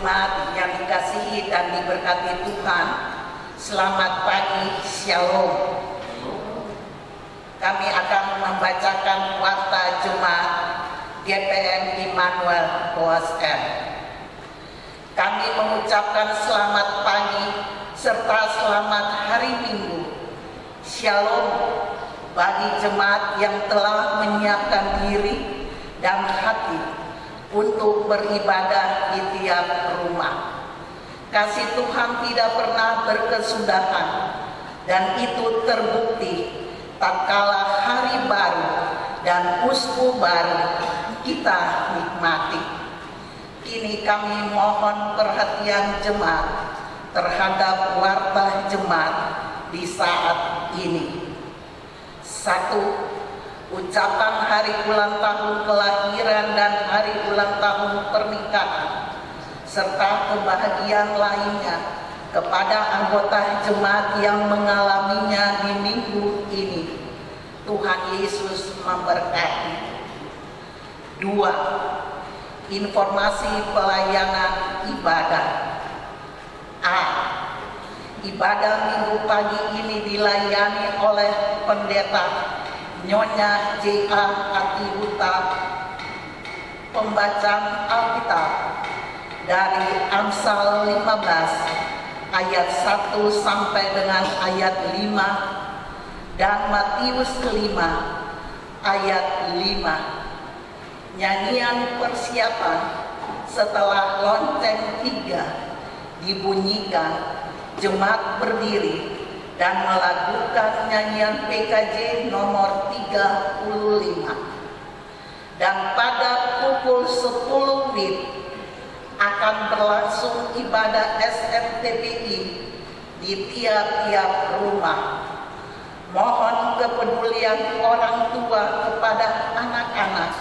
Jemaat yang dikasihi dan diberkati Tuhan, selamat pagi, Shalom. Kami akan membacakan warta Jemaat GPM Immanuel OSM. Kami mengucapkan selamat pagi serta selamat hari Minggu, Shalom, bagi jemaat yang telah menyiapkan diri dan hati untuk beribadah di tiap rumah. Kasih Tuhan tidak pernah berkesudahan, dan itu terbukti tatkala hari baru dan usbu baru kita nikmati. Kini kami mohon perhatian jemaat terhadap warta jemaat di saat ini. 1. Ucapan hari ulang tahun kelahiran dan hari ulang tahun pernikahan serta kebahagiaan lainnya kepada anggota jemaat yang mengalaminya di minggu ini. Tuhan Yesus memberkati. 2. Informasi pelayanan ibadah. A. Ibadah minggu pagi ini dilayani oleh pendeta Nyonya J.A. Atihuta. Pembacaan Alkitab dari Amsal 15 ayat 1 sampai dengan ayat 5 dan Matius 5 ayat 5. Nyanyian persiapan setelah lonceng 3 dibunyikan, jemaat berdiri dan melakukan nyanyian PKJ nomor 35. Dan pada pukul 10 WIB akan berlangsung ibadah SMTPI di tiap-tiap rumah. Mohon kepedulian orang tua kepada anak-anak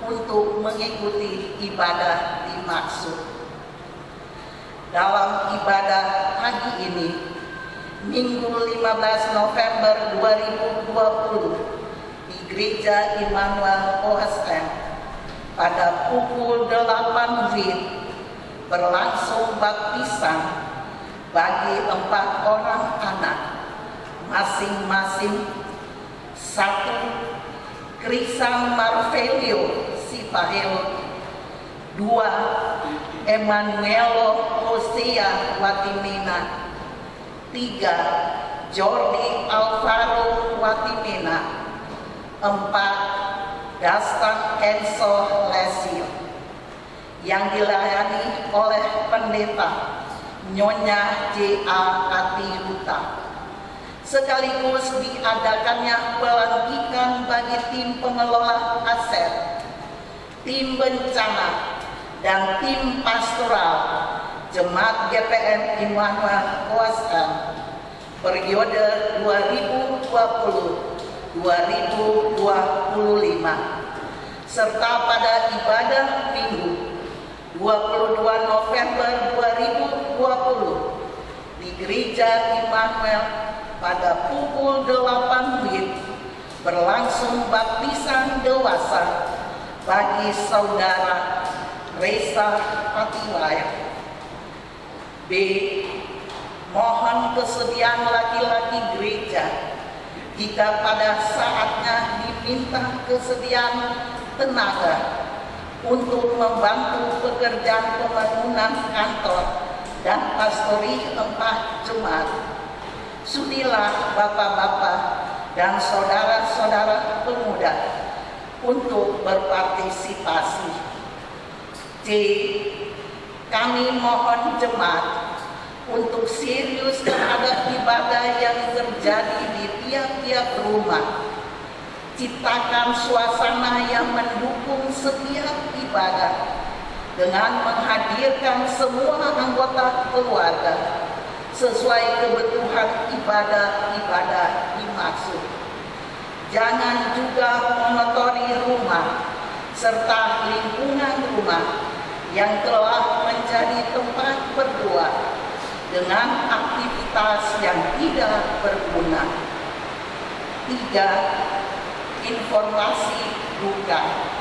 untuk mengikuti ibadah dimaksud. Dalam ibadah pagi ini, Minggu 15 November 2020 di Gereja Immanuel OSM pada pukul 8 WIB berlangsung baptisan bagi 4 orang anak, masing-masing 1. Krisan Marvelio Sipahel, 2. Emanuelo Hosea Watimena, 3. Jordi Alvaro Watimena, 4. Dastan Enzo Lesio, yang dilayani oleh pendeta Nyonya J.A. Atihuta. Sekaligus diadakannya pelantikan bagi tim pengelola aset, tim bencana, dan tim pastoral Jemaat GPM Immanuel OSM periode 2020-2025 serta pada ibadah Minggu 22 November 2020 di Gereja Immanuel pada pukul 8 WIB berlangsung baptisan dewasa bagi saudara Reza Patiwaya. B. Mohon kesediaan laki-laki gereja jika pada saatnya diminta kesediaan tenaga untuk membantu pekerjaan pembangunan kantor dan pastori 4 jemaat. Sudilah bapak-bapak dan saudara-saudara pemuda untuk berpartisipasi. C. Kami mohon jemaat untuk serius terhadap ibadah yang terjadi di tiap-tiap rumah. Ciptakan suasana yang mendukung setiap ibadah dengan menghadirkan semua anggota keluarga sesuai kebutuhan ibadah-ibadah dimaksud. Jangan juga mengotori rumah serta lingkungan rumah yang telah menjadi tempat berdoa dengan aktivitas yang tidak berguna. 3. Informasi duka.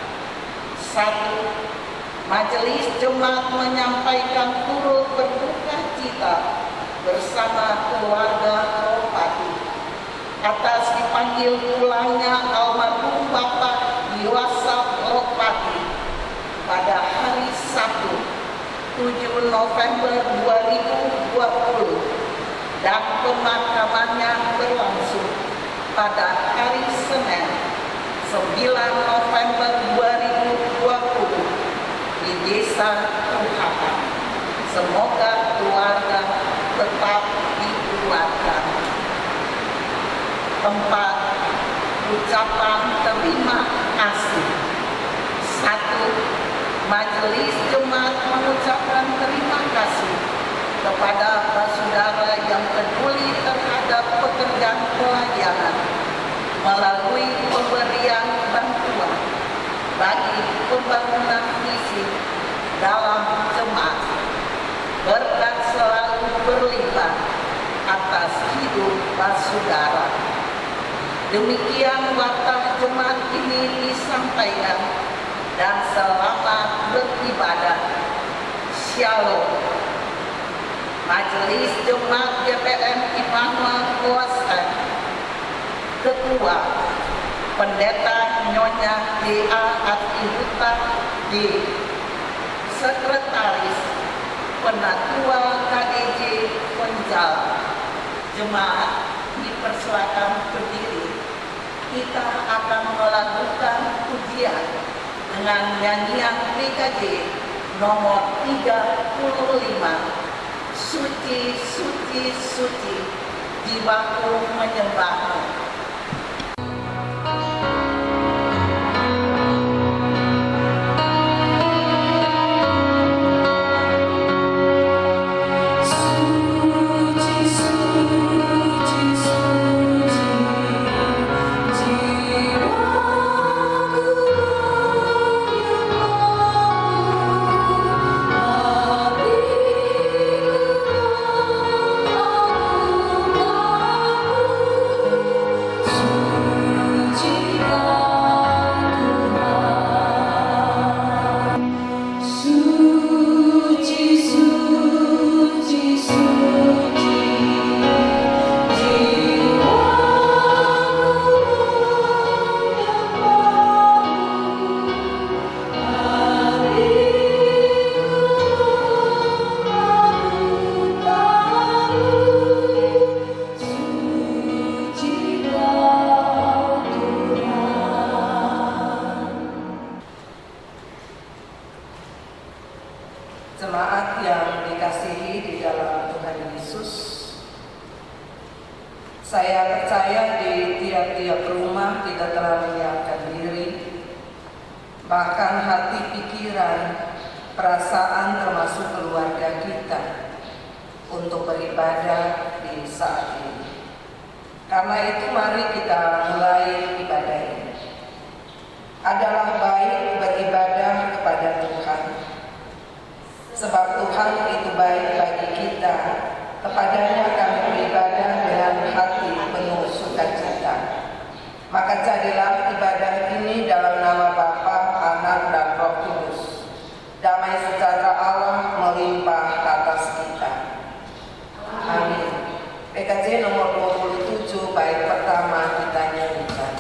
1. Majelis Jemaat menyampaikan turut berduka cita bersama keluarga Ropati atas dipanggil pulangnya almarhum Bapak Yuasaf Ropati pada hari Sabtu 7 November 2020 dan pemakamannya berlangsung pada hari Senin 9 November 2020 di Desa Tuhakan. Semoga keluarga tetap dikuatkan. 4. Ucapan terima kasih. 1. Majelis Jemaat mengucapkan terima kasih kepada saudara yang peduli terhadap pekerjaan pelayanan melalui pemberian bantuan bagi pembangunan fisik dalam jemaat. Berkat selalu berlimpah atas hidup saudara. Demikian waktu jemaat ini disampaikan dan selamat beribadah. Shalom. Majelis Jemaat GPM Immanuel Kuasa, Ketua Pendeta Nyonya D.A. Atihuta D. Sekretaris Penatua KDJ Penjala. Jemaat dipersilakan berdiri. Kita akan melakukan pujian dengan nyanyian PKJ nomor 35. Suci, suci, suci, jiwaku menyembahmu. Jemaat yang dikasihi di dalam Tuhan Yesus, saya percaya di tiap-tiap rumah kita telah menyiapkan diri, bahkan hati, pikiran, perasaan termasuk keluarga kita untuk beribadah di saat ini. Karena itu mari kita mulai ibadah ini. Adalah baik beribadah kepada Tuhan, sebab Tuhan itu baik bagi kita. Kepadanya kami beribadah dengan hati penuh sukacita. Maka jadilah ibadah ini dalam nama Bapa, Anak, dan Roh Kudus. Damai sejahtera Allah melimpah ke atas kita. Amin. PKJ nomor 27 bait pertama kita nyanyikan.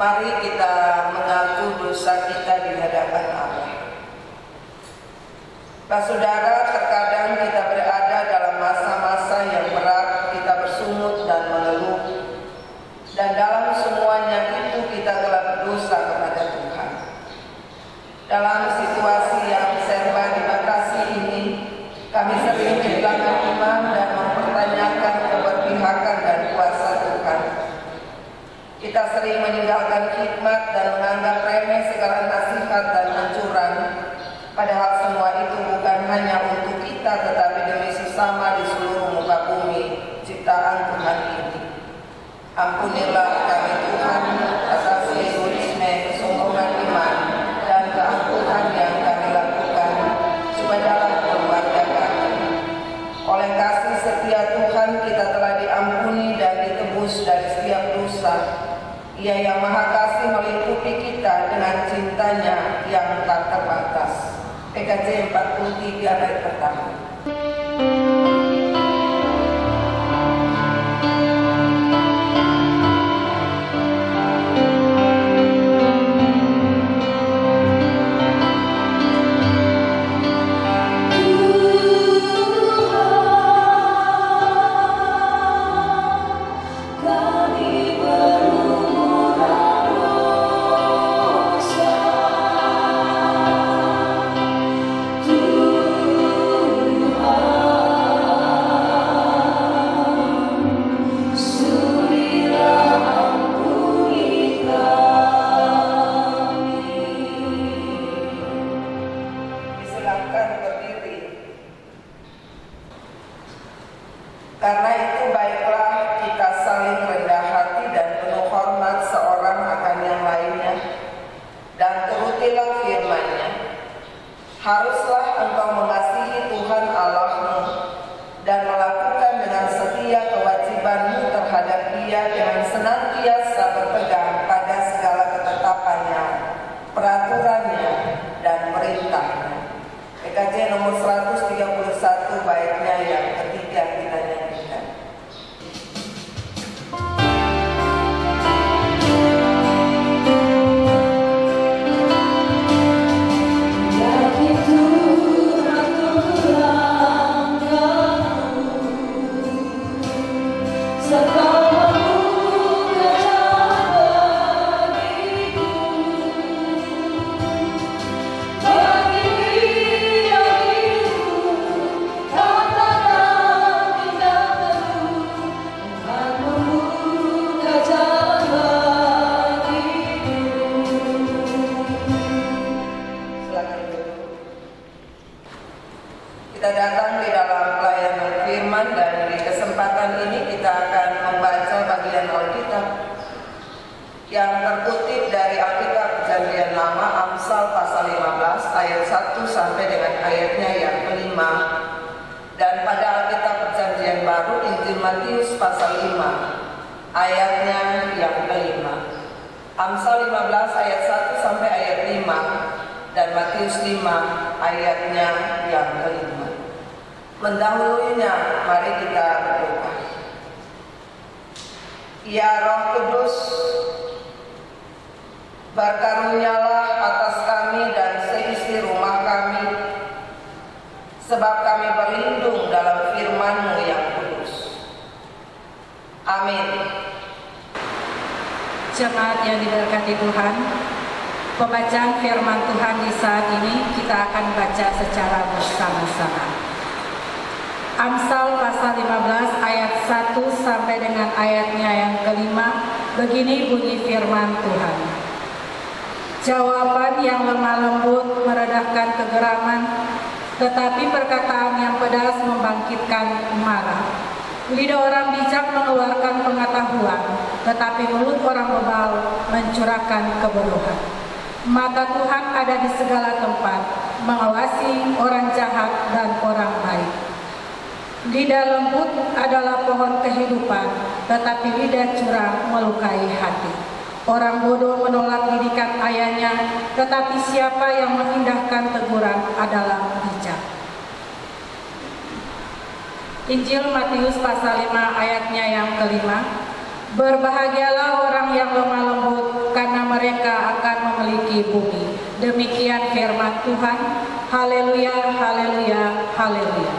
Mari kita mengaku dosa kita di hadapan Allah. Pak saudara, terkadang kita berada dalam masa-masa yang berat, kita bersungut dan mengeluh, dan dalam semuanya itu kita telah berdosa kepada Tuhan. Dalam Kami sering kehilangan iman dan mempertanyakan keberpihakan dan kuasa Tuhan. Kita sering meninggalkan hikmat dan menganggap remeh segala nasihat dan anjuran. Padahal semua itu bukan hanya untuk kita, tetapi demi sesama di seluruh muka bumi, ciptaan Tuhan ini. Ampunilah kami Tuhan atas egoisme, kesombongan iman, dan keangkuhan yang kami lakukan supaya dalam keluarga kami. Oleh kasih setia Tuhan kita telah diampuni dan ditebus dari setiap dosa. Ia yang Maha Kasih meliputi kita dengan cintanya yang tak terbatas. PKJ 43 ayat pertama. Karena itu baiklah kita saling rendah hati dan penuh hormat seorang akan yang lainnya, dan turutilah firman-Nya. Haruslah engkau mengasihi Tuhan Allahmu dan melakukan dengan setia kewajibanmu terhadap Dia dengan senantiasa berpegang pada segala ketetapannya, peraturannya, dan perintahnya. PKJ nomor 131 baitnya yang ketiga kita nyanyikan. Kita datang di dalam pelayanan firman dan di kesempatan ini kita akan membaca bagian Alkitab yang terkutip dari Alkitab Perjanjian Lama, Amsal pasal 15 ayat 1 sampai dengan ayatnya yang kelima, dan pada Alkitab Perjanjian Baru Injil Matius pasal 5 ayatnya yang kelima. Amsal 15 ayat 1 sampai ayat 5 dan Matius 5 ayatnya yang kelima. Mendahulunya, mari kita berdoa. Ya Roh Kudus, berkarunialah atas kami dan seisi rumah kami, sebab kami berlindung dalam firman-Mu yang kudus. Amin. Jemaat yang diberkati Tuhan, pembacaan firman Tuhan di saat ini kita akan baca secara bersama-sama. Amsal pasal 15 ayat 1 sampai dengan ayatnya yang kelima, begini bunyi firman Tuhan. Jawaban yang lemah lembut meredahkan kegeraman, tetapi perkataan yang pedas membangkitkan marah. Lidah orang bijak mengeluarkan pengetahuan, tetapi mulut orang bebal mencurahkan kebodohan. Mata Tuhan ada di segala tempat, mengawasi orang jahat dan orang baik. Lidah lembut adalah pohon kehidupan, tetapi lidah curang melukai hati. Orang bodoh menolak didikan ayahnya, tetapi siapa yang mengindahkan teguran adalah bijak. Injil Matius pasal 5 ayatnya yang kelima. Berbahagialah orang yang lemah lembut, karena mereka akan memiliki bumi. Demikian firman Tuhan. Haleluya, haleluya, haleluya.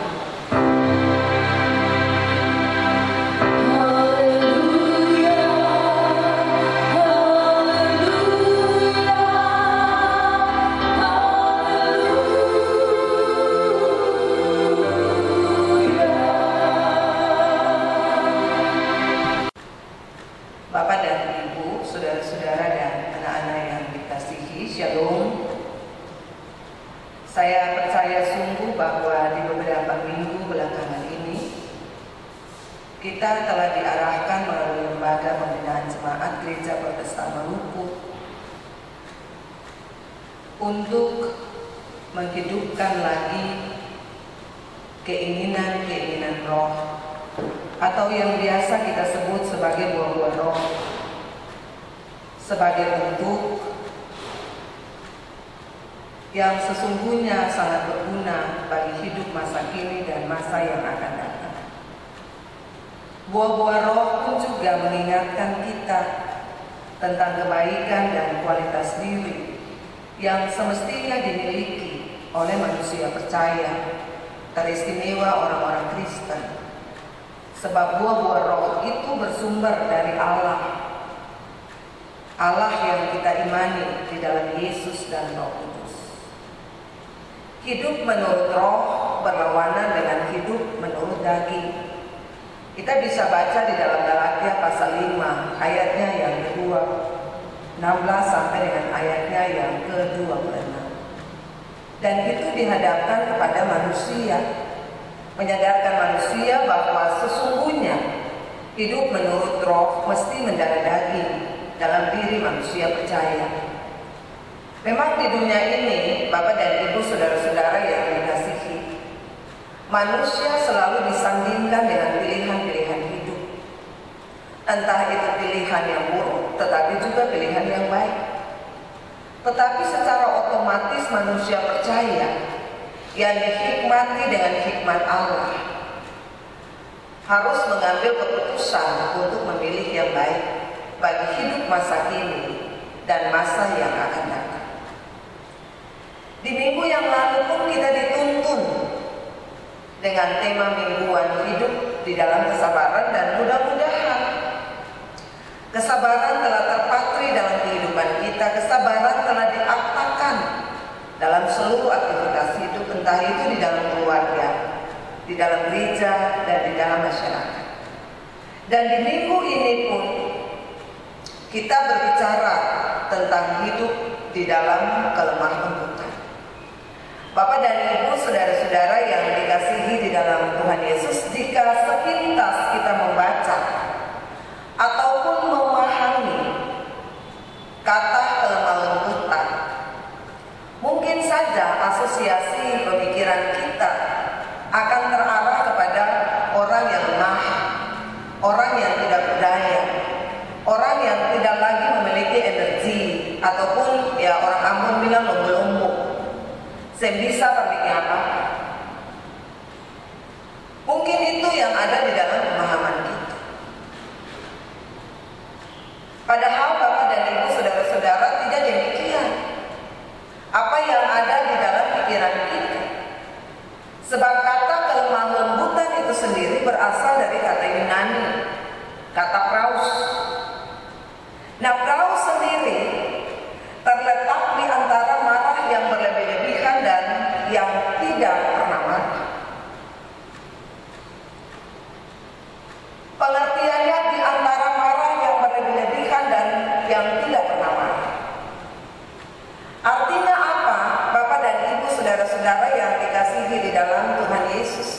kita telah diarahkan melalui lembaga pembinaan jemaat Gereja Protestan Maluku untuk menghidupkan lagi keinginan-keinginan roh, atau yang biasa kita sebut sebagai buah-buah roh, sebagai bentuk yang sesungguhnya sangat berguna bagi hidup masa kini dan masa yang akan datang. Buah-buah roh pun juga mengingatkan kita tentang kebaikan dan kualitas diri yang semestinya dimiliki oleh manusia percaya, teristimewa orang-orang Kristen. Sebab buah-buah roh itu bersumber dari Allah. Allah yang kita imani di dalam Yesus dan Roh Kudus. Hidup menurut roh berlawanan dengan hidup menurut daging. Kita bisa baca di dalam Galatia pasal 5 ayatnya yang kedua, 16 sampai dengan ayatnya yang ke-26. Dan itu dihadapkan kepada manusia, menyadarkan manusia bahwa sesungguhnya hidup menurut roh mesti mendarah daging dalam diri manusia percaya. Memang di dunia ini, Bapak dan Ibu, saudara-saudara yang dikasihi, manusia selalu disandingkan dengan pilihan-pilihan hidup. Entah itu pilihan yang buruk, tetapi juga pilihan yang baik. Tetapi secara otomatis manusia percaya yang dihikmati dengan hikmat Allah harus mengambil keputusan untuk memilih yang baik bagi hidup masa kini dan masa yang akan datang. Di minggu yang lalu pun kita dituntun dengan tema mingguan hidup di dalam kesabaran, dan mudah-mudahan kesabaran telah terpatri dalam kehidupan kita. Kesabaran telah diaktakan dalam seluruh aktivitas hidup, entah itu di dalam keluarga, di dalam gereja, dan di dalam masyarakat. Dan di minggu ini pun kita berbicara tentang hidup di dalam kelemah lembutan. Bapak dan Ibu, saudara-saudara yang dikasihi di dalam Tuhan Yesus, jika sepintas kita membaca ataupun memahami kata kelemah lembutan, mungkin saja asosiasi pemikiran kita akan terarah kepada orang yang lemah, orang yang tidak berdaya, orang yang tidak lagi memiliki energi, ataupun ya orang Ambon bilang lombok-lombok, sebisa perbikin apa. Mungkin itu yang ada di dalam pemahaman kita. Padahal Bapak dan Ibu, saudara-saudara, tidak demikian. Apa yang ada di dalam pikiran kita. Sebab kata kelemah lembutan itu sendiri berasal dari kata Yunani, kata praus. Nah, praus sendiri terletak di antara marah yang berlebih-lebihan dan yang tidak pernah marah. Pengertiannya di antara marah yang berlebih-lebihan dan yang tidak pernah marah. Artinya apa, Bapak dan Ibu, saudara-saudara yang dikasihi di dalam Tuhan Yesus?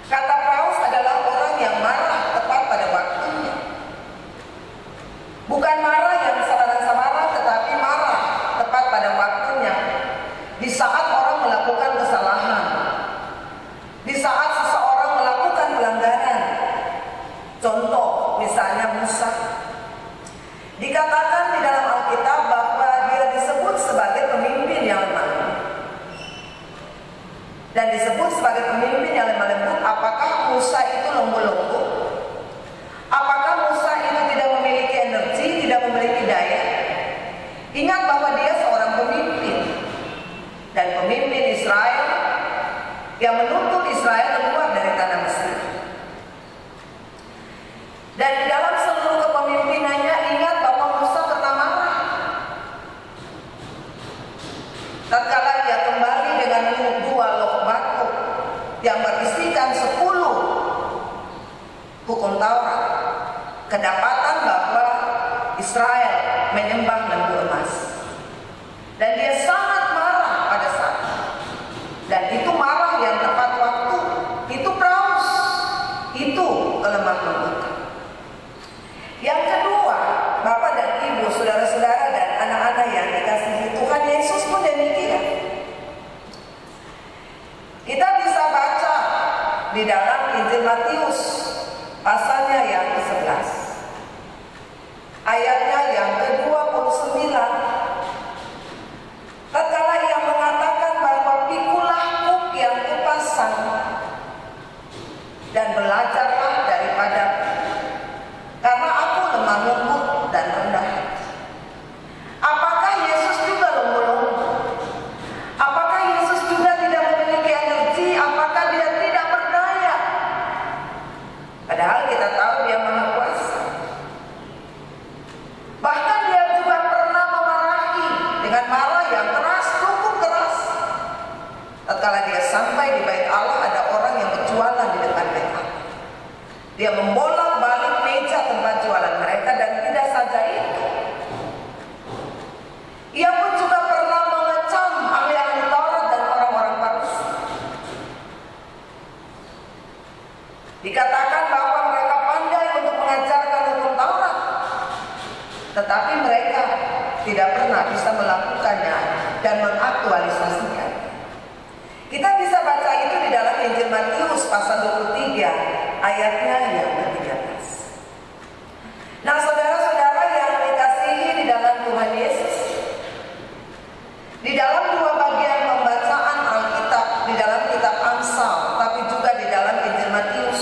Kata praus adalah orang yang marah tepat pada waktunya. Bukan marah yang sabaran-sabaran, tetapi marah tepat pada waktunya. Di saat orang melakukan kesalahan, di saat seseorang melakukan pelanggaran. Contoh, misalnya Musa. Dikatakan di dalam Alkitab bahwa dia disebut sebagai pemimpin yang lemah. Dan disebut sebagai pemimpin yang lemah lembut. Apakah Musa itu lembut-lembut? Apakah Musa itu tidak memiliki energi, tidak memiliki daya? Ingat bahwa dia seorang pemimpin. Dan pemimpin Israel yang menuntut Israel keluar dari tanah Mesir. Dan di dalam seluruh kepemimpinannya, ingat bahwa Musa pernah marah. Tatkala dia kembali dengan 2 loh batu yang berisikan 10 hukum Taurat, kedapatan bahwa Israel menyembah lembu emas. Dan dia sangat marah pada saat itu. Dan itu marah yang tepat waktu. Itu praus. di dalam Injil Matius pasalnya yang ke-11, ayatnya yang ke-29. Tatkala ia mengatakan bahwa pikulah kuk yang kupasang dan belajarlah daripadaku, karena aku lemah lembut dan rendah hati. Apakah Yesus juga lembut? Apakah Yesus juga tidak memiliki energi? Apakah dia tidak berdaya? Padahal kita tahu dia Maha Kuasa. Bahkan dia juga pernah memarahi dengan marah yang keras, cukup keras. Tatkala dia sampai di bait Allah, ada orang yang berjualan di depan bait Allah. Dia membolak-balik meja tempat jualan mereka, dan tidak saja itu, ia pun juga pernah mengecam ahli-ahli Taurat dan orang-orang Farisi. Dikatakan bahwa mereka pandai untuk mengajarkan hukum Taurat, tetapi mereka tidak pernah bisa melakukannya dan mengaktualisasikan. Kita bisa baca itu di dalam Injil Matius pasal 23 ayatnya yang ke-13. Nah, saudara-saudara yang dikasihi di dalam Tuhan Yesus, di dalam dua bagian pembacaan Alkitab, di dalam kitab Amsal, tapi juga di dalam Injil Matius.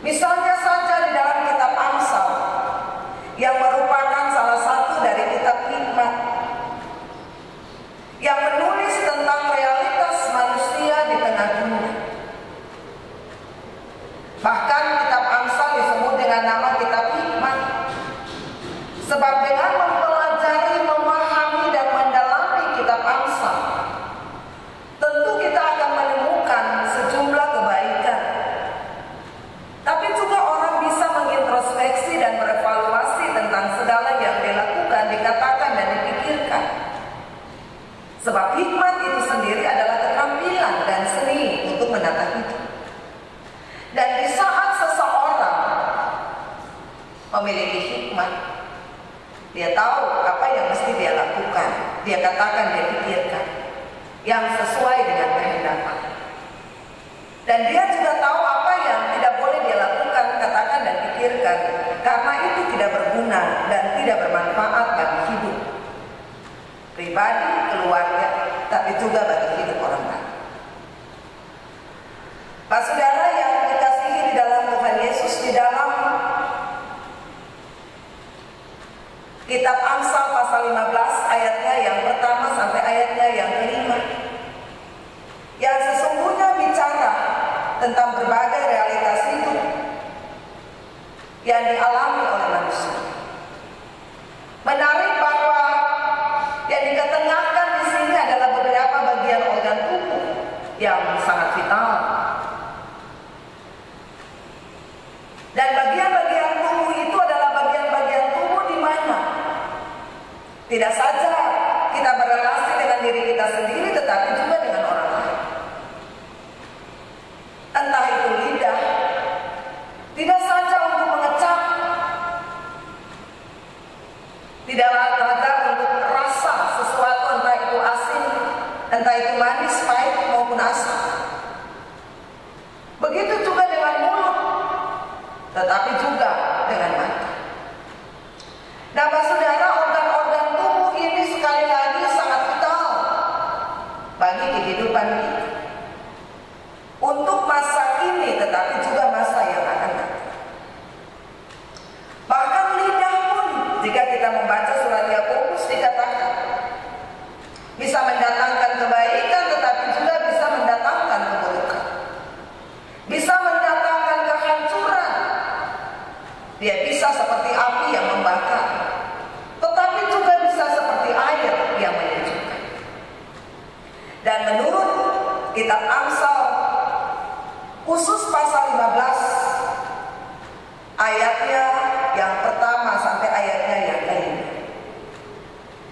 Misalnya saja di dalam kitab Amsal, yang merupakan salah satu dari kitab hikmat, yang menulis tentang realitas manusia di tengah dunia. Bahkan kitab Amsal disebut dengan nama kitab hikmat, sebab dengan mempelajari, memahami, dan mendalami kitab Amsal, tentu kita akan menemukan sejumlah kebaikan. Tapi juga orang bisa mengintrospeksi dan berevaluasi tentang segala yang dilakukan, dikatakan, dan dipikirkan. Sebab hikmat itu sendiri adalah keterampilan dan seni untuk menata hidup. Dan di saat seseorang memiliki hikmat, dia tahu apa yang mesti dia lakukan, dia katakan, dia pikirkan, yang sesuai dengan kehendak Allah. Dan dia juga tahu apa yang tidak boleh dia lakukan, katakan, dan pikirkan, karena itu tidak berguna dan tidak bermanfaat bagi hidup pribadi, keluarga, tapi juga bagi hidup orang lain. Pak saudara yang dikasihi di dalam Tuhan Yesus, di dalam kitab Amsal pasal 15 ayatnya yang pertama sampai ayatnya yang kelima, yang sesungguhnya bicara tentang berbagai realitas hidup yang dialami oleh manusia. Menarik bahwa yang diketengahkan di sini adalah beberapa bagian organ tubuh yang sangat vital. Dan bagian-bagian tubuh itu adalah bagian-bagian tubuh di mana tidak saja kita berrelasi dengan diri kita sendiri, tetapi juga dengan orang lain. Entah itu lidah, tidak saja untuk mengecap, tidak saja untuk rasa sesuatu, entah itu asin, entah itu manis, pahit maupun asam. Begitu juga dengan mulut, tetapi juga dengan mata. Nah, Pak saudara, organ-organ tubuh ini sekali lagi sangat vital bagi kehidupan kita, untuk masa ini tetapi juga masa yang akan datang. Bahkan lidah pun, jika kita membaca surat Yakobus, dikatakan bisa mendatangkan kebaikan tetapi juga bisa mendatangkan keburukan, bisa mendatangkan kehancuran. Dia bisa seperti api yang membakar, tetapi juga bisa seperti air yang menyejukkan. Dan menurut kitab Amsal, khusus pasal 15 ayatnya yang pertama sampai ayatnya yang kelima,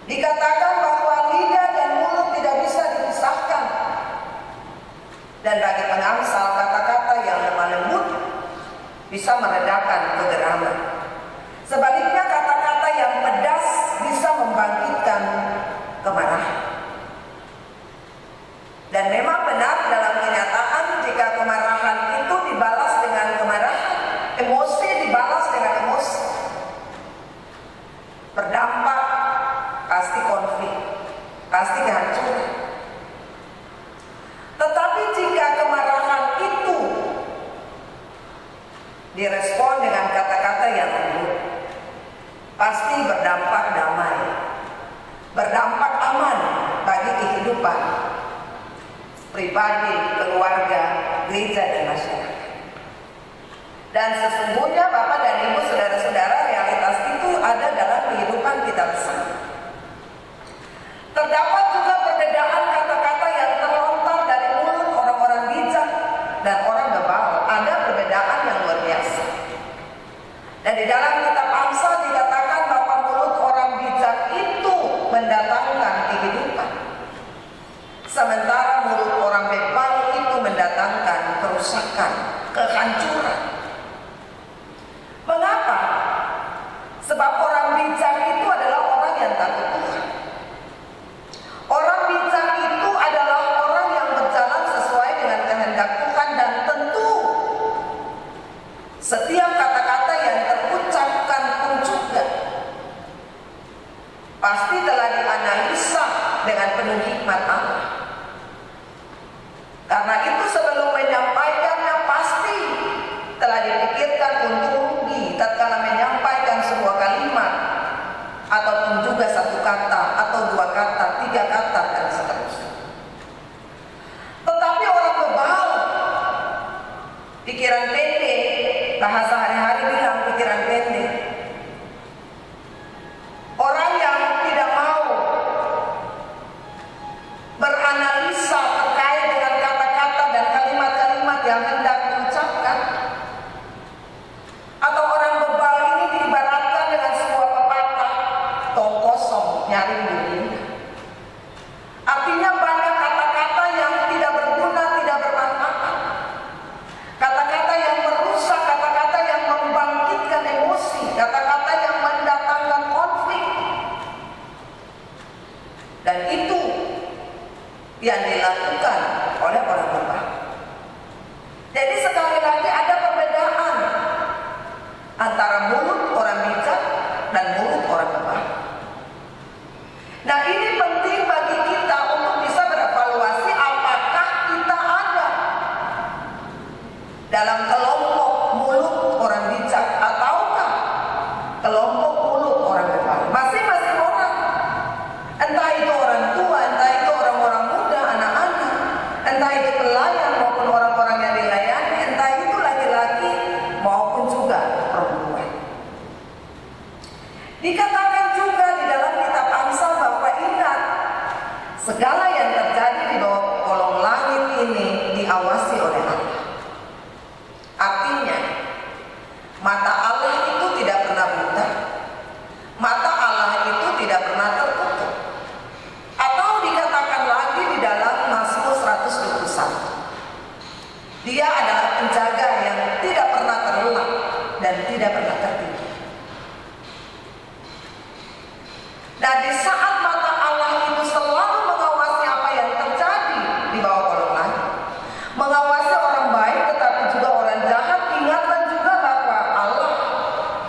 dikatakan bahwa lidah dan mulut tidak bisa dipisahkan. Dan bagi pengamsal, kata-kata yang lemah lembut bisa meredakan kegeraman. Sebaliknya, kata-kata yang pedas bisa membangkitkan kemarahan. Dan memang benar dalam kenyataan, jika kemarahan direspon dengan kata-kata yang lembut, pasti berdampak damai, berdampak aman bagi kehidupan pribadi, keluarga, gereja, dan masyarakat. Dan sesungguhnya Bapak dan Ibu, saudara-saudara, realitas itu ada dalam kehidupan kita bersama. Terdapat juga perbedaan kata-kata yang terlontar dari mulut orang-orang bijak dan orang bebal. Ada perbedaan yang luar biasa. Dan di dalam kitab Amsal dikatakan bahwa mulut orang bijak itu mendatangkan kehidupan, sementara mulut orang bebal itu mendatangkan kerusakan, kehancuran. Mengapa? Sebab orang bijak itu adalah orang yang takut Tuhan. Orang bijak itu adalah orang yang berjalan sesuai dengan kehendak Tuhan, dan tentu setiap kata-kata yang terucapkan pun juga pasti telah dianalisa dengan penuh hikmat Allah. Karena itu sebelum menyampaikannya pasti telah dipikirkan untung rugi tatkala menyampaikan sebuah kalimat, ataupun juga satu kata atau dua kata, tiga kata, dan seterusnya. Tetapi orang bebal, pikiran pendek, bahasa hari-hari bilang pikiran pendek. Orang yang tidak mau beranalisa terkait dengan kata-kata dan kalimat-kalimat yang hendak diucapkan. Atau orang bebal ini diibaratkan dengan sebuah pepatah, tong kosong nyaring dingin. Artinya banyak kata-kata yang tidak berguna, tidak bermanfaat. Kata-kata yang merusak, kata-kata yang membangkitkan emosi, kata-kata yang mendatangkan konflik. Dan itu yang dilakukan oleh orang bebal. Jadi sekali lagi ada perbedaan antara mulut orang bijak dan mulut orang bebal. Nah, ini penting bagi kita untuk bisa berevaluasi apakah kita ada dalam kelompok mulut orang bijak ataukah kelompok mulut orang bebal. Masing-masing orang, entah itu orang tua, entah itu orang-orang muda, anak-anak, entah itu pelayan maupun orang-orang yang dilayani, entah itu laki-laki maupun juga perempuan. Dikatakan juga di dalam kitab Amsal bahwa ingat, segala yang terjadi di bawah kolong langit ini diawasi oleh Allah. Artinya, mata Allah itu tidak pernah buta, mata Allah itu tidak pernah tertutup. Atau dikatakan lagi di dalam Mazmur 121, Dia adalah penjaga yang tidak pernah terlelap dan tidak pernah tertidur. Dan di saat mata Allah itu selalu mengawasi apa yang terjadi di bawah kolong langit, mengawasi orang baik tetapi juga orang jahat, ingatlah juga bahwa Allah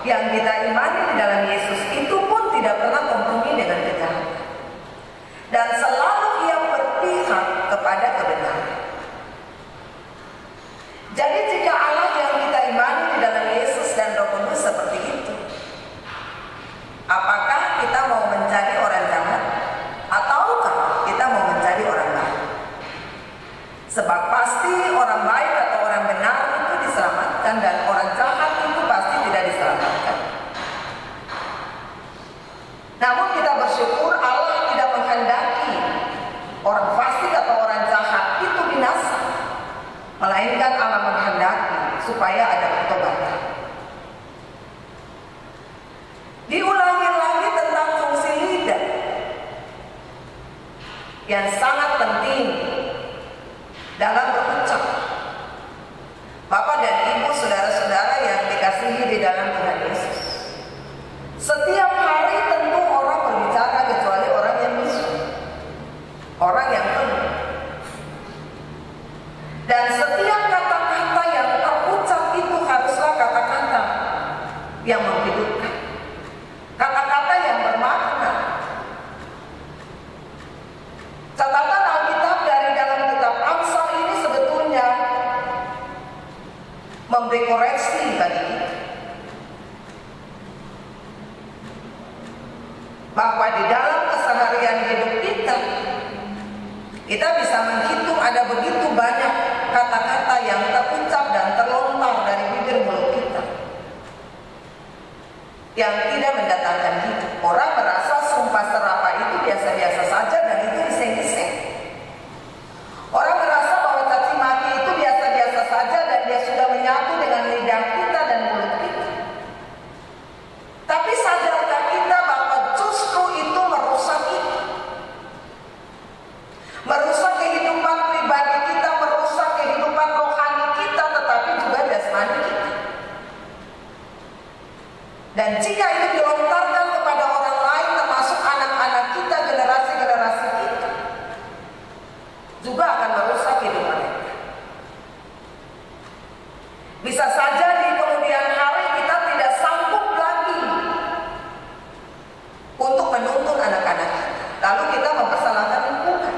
yang kita imani di dalam Yesus itu pun tidak pernah kompromi dengan kejahatan, dan selalu Ia berpihak kepada kebenaran. Jadi jika Allah yang kita imani di dalam Yesus dan Roh Kudus seperti itu, apakah kita mau mencari orang jahat ataukah kita mau mencari orang baik? Sebab pasti orang baik atau orang benar itu diselamatkan, dan orang jahat itu pasti tidak diselamatkan. Namun kita bersyukur Allah tidak menghendaki orang fasik atau orang jahat itu binasa, melainkan Allah menghendaki supaya ada pertobatan. Diulangi lagi tentang fungsi lidah yang sangat penting dalam berucap. Bapak dan Ibu, saudara-saudara yang dikasihi di dalam Tuhan Yesus, setiap hari tentu orang berbicara kecuali orang yang bisu, orang yang penuh. Dan setiap kata-kata yang terucap itu haruslah kata-kata yang menghidupkan, kata-kata yang bermakna. Catatan Alkitab dari dalam kitab Amsal ini sebetulnya memberikan memberi koreksi bagi kita, bahwa di dalam keseharian hidup kita, kita bisa menghitung ada begitu banyak kata-kata yang terucap dan terlontar dari bibir mulut kita yang tidak mendatangkan hidup. Orang merasa sumpah serapah itu biasa-biasa saja dan itu iseng-iseng. Orang merasa bahwa caci maki itu biasa-biasa saja dan dia sudah menyatu dengan lidah kita dan mulut kita. Tapi sadarkah kita bahwa justru itu merusak kita? Merusak kehidupan pribadi kita, merusak kehidupan rohani kita, tetapi juga jasmani kita. Dan jika itu dilontarkan kepada orang lain, termasuk anak-anak kita, generasi-generasi kita, juga akan merusak hidup mereka. Bisa saja di kemudian hari kita tidak sanggup lagi untuk menuntun anak-anak kita. Lalu kita mempersalahkan lingkungan.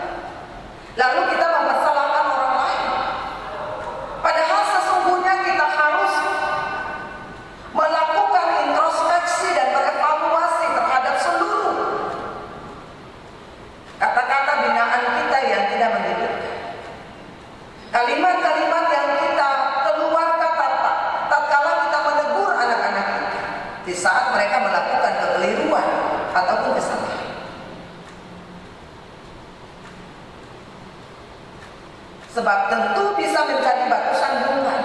Lalu kita mempersalahkan orang lain. Padahal sesungguhnya kita harus melakukan introspeksi dan berevaluasi terhadap seluruh kata-kata binaan kita yang tidak mendidikkan. Kalimat-kalimat yang kita keluarkan tatkala kita menegur anak-anak kita di saat mereka melakukan kekeliruan ataupun kesalahan. Sebab tentu bisa menjadi batu sandungan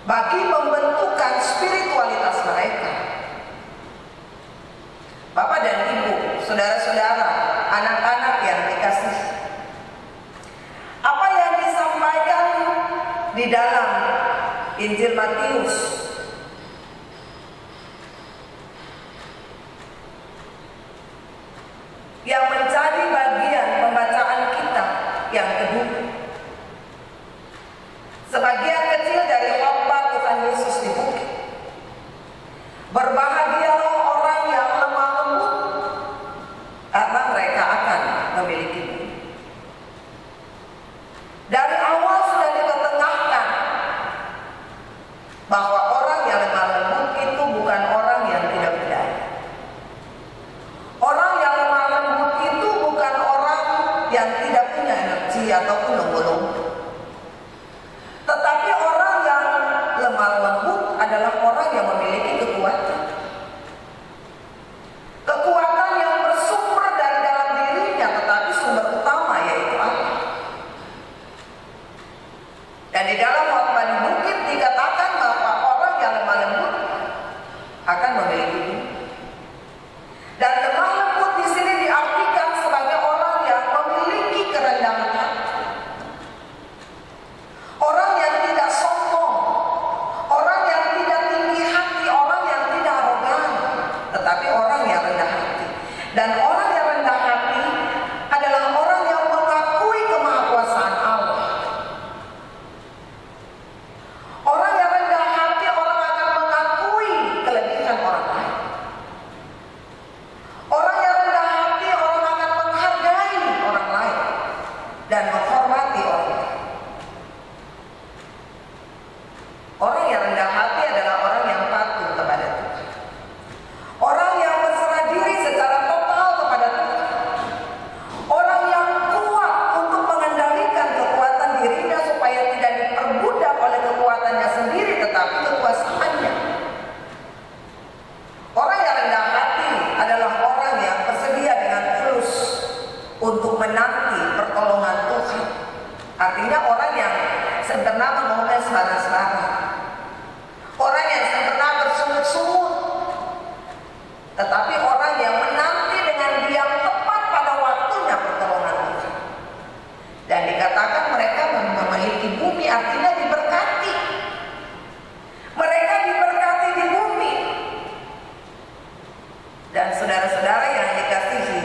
bagi pembentukan spiritualitas mereka. Bapak dan Ibu, saudara-saudara, anak-anak yang dikasihi, apa yang disampaikan di dalam Injil Matius yang menjadi bagian pembacaan kita yang kedua, sebagian kecil dari hamba Tuhan Yesus di bukit. Berbahagialah orang yang lemah lembut, karena mereka akan memiliki bumi. Dari awal sudah diketengahkan bahwa orang yang lemah lembut itu bukan orang yang tidak berdaya. Orang yang lemah lembut itu bukan orang yang tidak punya energi ataupun lumpuh-lumpuh. Tetapi orang yang lemah lembut adalah orang yang memiliki kekuatan. Kekuatan yang bersumber dari dalam dirinya, tetapi sumber utama yaitu Allah. Dan di dalam khotbah di bukit dikatakan bahwa orang yang lemah lembut akan memiliki bumi. Dan lemah lembut di sini diartikan sebagai orang yang memiliki kerendahan hati. Orang yang tidak sombong, orang yang tidak tinggi hati, orang yang tidak arogan, tetapi orang yang rendah hati. Dan orang yang rendah hati adalah orang yang mengakui kemahakuasaan Allah. Orang yang rendah hati, orang akan mengakui kelebihan orang lain. Orang yang rendah hati, orang akan menghargai orang lain dan menghormati orang lain. Orang yang rendah hati adalah orang yang patuh kepada Tuhan. Orang yang berserah diri secara total kepada Tuhan. Orang yang kuat untuk mengendalikan kekuatan dirinya supaya tidak diperbudak oleh kekuatannya sendiri, tetapi kekuasaannya. Orang yang rendah hati adalah orang yang bersedia dengan tulus untuk menanti pertolongan Tuhan. Artinya orang yang sempurna memohon sembarang-sembarang. Orang yang sempurna bersungut-sungut. Tetapi orang yang menanti dengan diam tepat pada waktunya pertolongan Tuhan. Dan dikatakan mereka memiliki bumi, artinya diberkati. Mereka diberkati di bumi. Dan saudara-saudara yang dikasihi,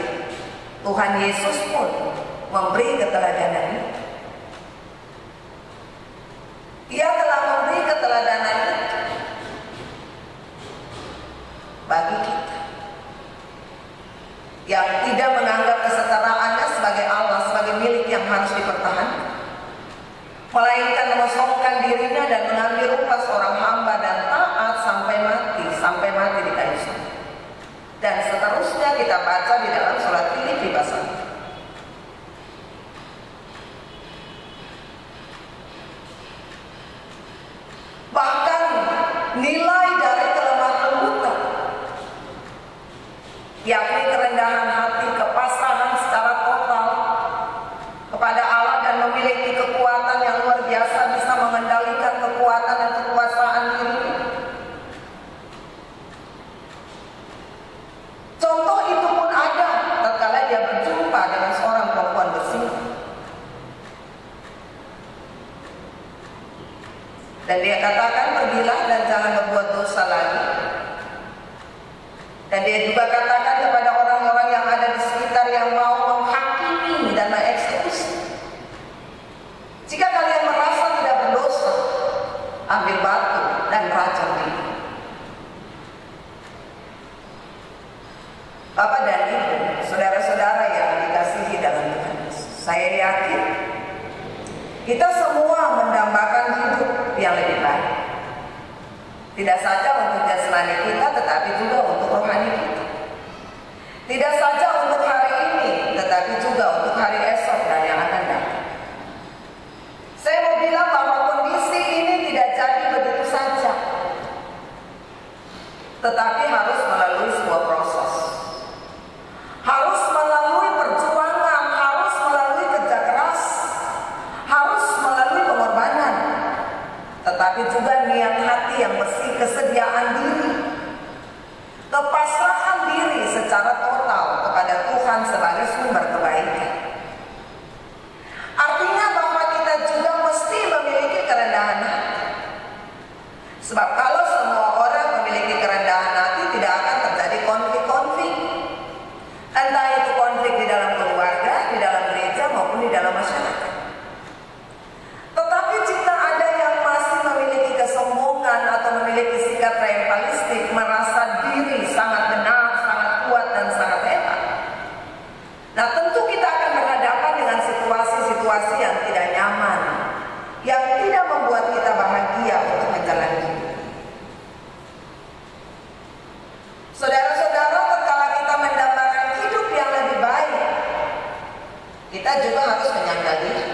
Tuhan Yesus pun memberi keteladanan itu. Ia telah memberi keteladanan itu bagi kita yang tidak menganggap kesetaraannya sebagai Allah, sebagai milik yang harus dipertahankan, melainkan mengosongkan dirinya dan mengambil rupa seorang hamba dan taat sampai mati di kayu salib. Dan seterusnya kita baca di dalam surat Filipi pasal 1. Bahkan nilai dari kelemah lembutan, yakni kerendahan hati, kepasrahan secara total kepada Allah dan memiliki kekuatan yang luar biasa, bisa mengendalikan kekuatan dan kekuasaan diri. Contoh itu pun ada tatkala dia berjumpa dengan seorang perempuan berzina. Dan dia katakan, pergilah dan jangan berbuat dosa lagi. Dan dia juga katakan kepada orang-orang yang ada di sekitar yang mau menghakimi dan mengeksekusi, jika kalian merasa tidak berdosa, ambil batu dan rajam diri. Bapak dan Ibu, saudara-saudara yang dikasihi dalam Tuhan Yesus, saya yakin kita semua mendambakan hidup yang lebih baik. Tidak saja untuk jasmani kita, tetapi juga untuk rohani kita. Tidak saja untuk hari ini, tetapi juga untuk hari esok dan yang akan datang. Saya mau bilang bahwa kondisi ini tidak jadi begitu saja, tetapi harus melalui sebuah proses. Harus melalui perjuangan, harus melalui kerja keras, harus melalui pengorbanan, tetapi juga niat hati yang bersih, kesediaan diri, kepasrahan diri secara total kepada Tuhan sebagai sumber kebaikan. Artinya bahwa kita juga mesti memiliki kerendahan hati. Sebab kalau semua orang memiliki kerendahan hati, tidak akan terjadi konflik-konflik. Entah itu konflik di dalam keluarga, di dalam gereja maupun di dalam masyarakat. Tetapi jika ada yang masih memiliki kesombongan atau memiliki sikap triumfalistik, merasa diri sangat benar, sangat kuat dan sangat hebat, nah tentu kita akan berhadapan dengan situasi-situasi yang tidak nyaman, yang tidak membuat kita bahagia untuk menjalani hidup. Saudara-saudara, tatkala kita mendapatkan hidup yang lebih baik, kita juga harus menyangkal diri.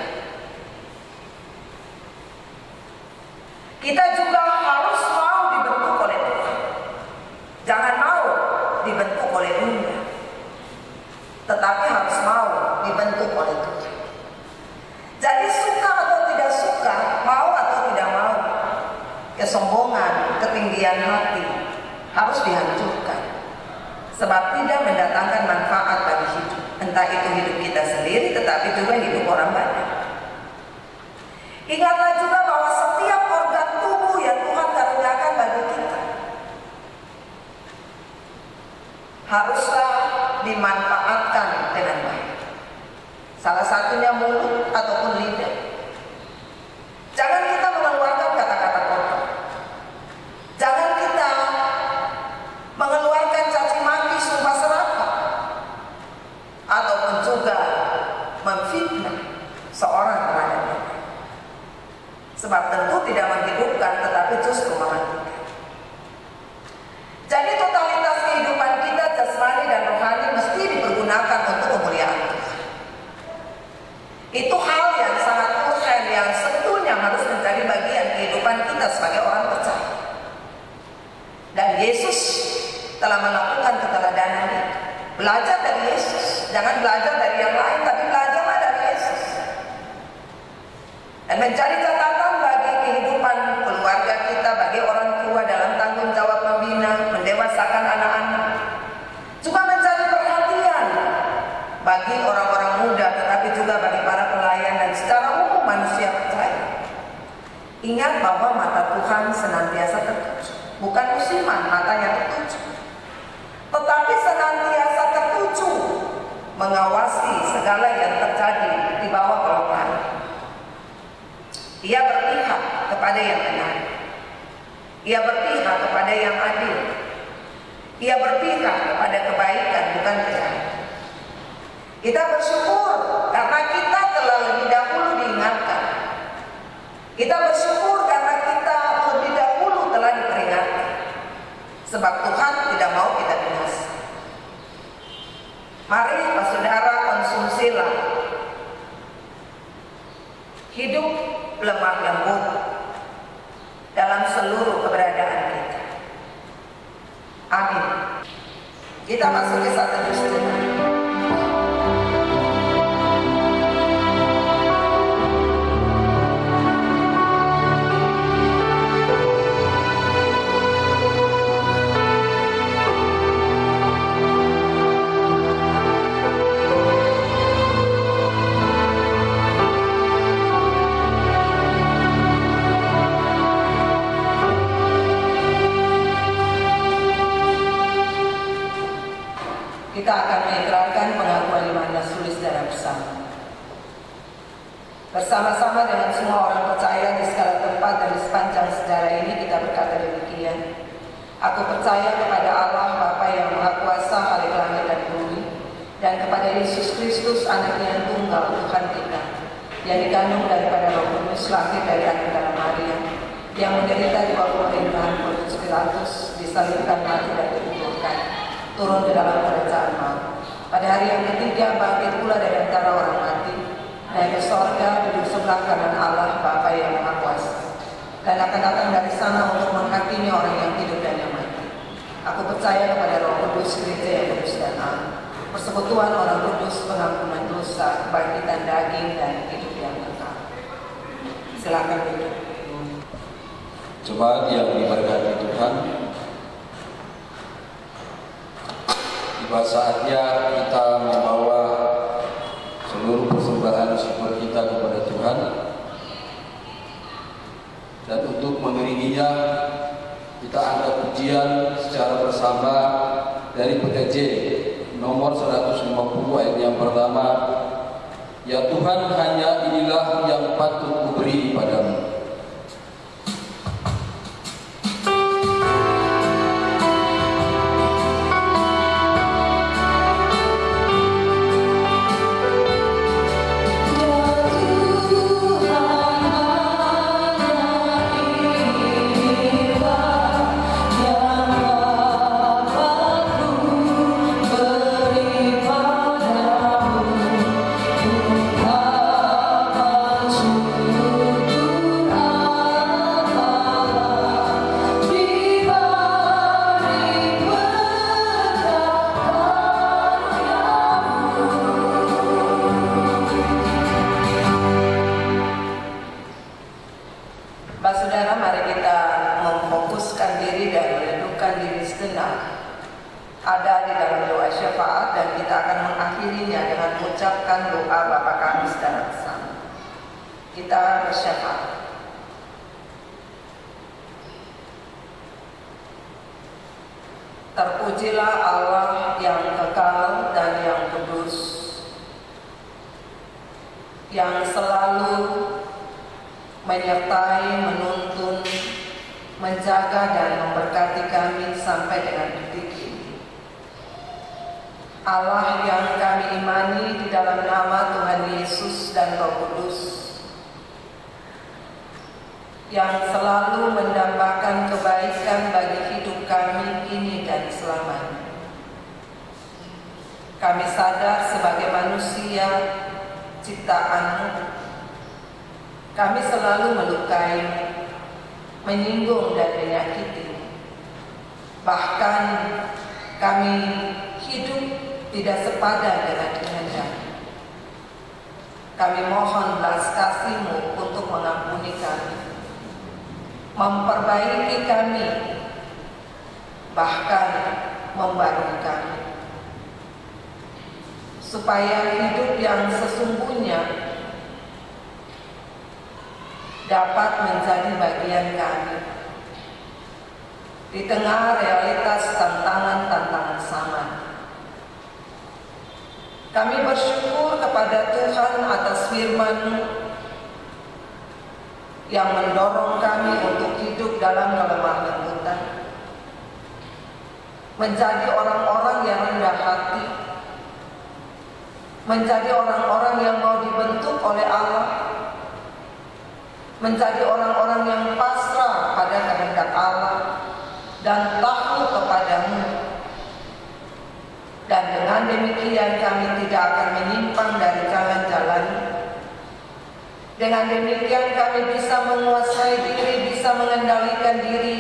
Kita juga harus mau dibentuk oleh Tuhan. Jangan mau dibentuk oleh dunia, tetapi harus mau dibentuk oleh Tuhan. Jadi suka atau tidak suka, mau atau tidak mau, kesombongan, ketinggian hati harus dihancurkan. Sebab tidak mendatangkan manfaat bagi hidup. Entah itu hidup kita sendiri, tetapi juga hidup orang banyak. Ingatlah juga bahwa setiap organ tubuh yang Tuhan karuniakan bagi kita haruslah dimanfaatkan dengan baik. Salah satunya mulut ataupun lidah. Jangan kita mengeluarkan kata-kata kotor. Jangan kita mengeluarkan caci maki, sumpah serapah, ataupun juga memfitnah seorang terhadap kita. Sebab tentu tidak menghidupkan, tetapi justru mematikan. Jadi totalitas kehidupan kita, jasmani dan rohani, mesti dipergunakan untuk kemuliaan Tuhan. Itu hal yang sangat urgen, yang sebetulnya harus menjadi bagian kehidupan kita sebagai orang percaya. Dan Yesus telah melakukan keteladanan itu. Belajar dari Yesus, jangan belajar dari yang lain, tapi belajarlah dari Yesus. Dan mencari catatan bagi kehidupan keluarga kita, bagi orang tua dalam tanggung jawab membina, mendewasakan anak-anak. Juga mencari perhatian bagi orang-orang muda, tetapi juga bagi para pelayan dan secara umum manusia percaya. Ingat bahwa mata Tuhan senantiasa tertuju. Bukan musiman matanya tertuju, tetapi senantiasa tertuju mengawasi segala yang terjadi di bawah kelopak. Ia berpihak kepada yang benar. Ia berpihak kepada yang adil. Ia berpihak kepada kebaikan, bukan kejahatan. Kita bersyukur karena kita telah lebih dahulu diingatkan. Kita bersyukur sebab Tuhan tidak mau kita binasa. Mari saudara, konsumsilah hidup lemah lembut dalam seluruh keberadaan kita. Amin. Kita masuk ke satu Kristen. Kita akan mengikrarkan pengakuan iman tertulis secara bersama. Bersama-sama dengan semua orang percaya di segala tempat dan di sepanjang sejarah ini kita berkata demikian. Aku percaya kepada Allah Bapa yang Maha Kuasa Halik langit dan bumi, dan kepada Yesus Kristus Anaknya yang tunggal Tuhan kita, yang dikandung daripada Roh Kudus, lahir dari Bikira Maria, yang menderita di bawah pemerintahan Pontius Pilatus, disalibkan, mati dan dikuburkan, turun ke dalam kerajaan maut. Pada hari yang ketiga bangkit pula dari antara orang mati, naik ke sorga, duduk sebelah kanan Allah Bapa yang Maha Kuasa, dan akan datang dari sana untuk menghakimi orang yang hidup dan yang mati. Aku percaya kepada Roh Kudus, Gereja yang kudus dan am, persekutuan orang kudus, pengampunan dosa, kebangkitan daging dan hidup yang kekal. Silakan duduk. Jemaat yang diberkati Tuhan, tiba saatnya kita membawa seluruh persembahan syukur kita kepada Tuhan, dan untuk mengiringinya kita angkat pujian secara bersama dari PTJ nomor 150 ayat yang pertama. Ya Tuhan, hanya inilah yang patut kuberi padamu. Ada di dalam doa syafaat, dan kita akan mengakhirinya dengan mengucapkan doa Bapa Kami secara bersama. Kita bersyafaat. Terpujilah Allah yang kekal dan yang kudus, yang selalu menyertai, menuntun, menjaga dan memberkati kami sampai dengan detik ini. Allah yang kami imani di dalam nama Tuhan Yesus dan Roh Kudus, yang selalu mendambakan kebaikan bagi hidup kami kini dan selamanya. Kami sadar sebagai manusia ciptaan-Mu, kami selalu melukai, menyinggung dan menyakiti. Bahkan kami hidup tidak sepadan dengan kehendak. Kami mohon belas kasih-Mu untuk mengampuni kami, memperbaiki kami, bahkan membarui kami, supaya hidup yang sesungguhnya dapat menjadi bagian kami di tengah realitas tantangan-tantangan zaman. Kami bersyukur kepada Tuhan atas firman-Mu yang mendorong kami untuk hidup dalam kelemah lembutan, menjadi orang-orang yang rendah hati, menjadi orang-orang yang mau dibentuk oleh Allah, menjadi orang-orang yang pasrah pada kehendak Allah, dan tahu kepadamu. Dan dengan demikian kami tidak akan menyimpang dari jalan-jalan. Dengan demikian kami bisa menguasai diri, bisa mengendalikan diri,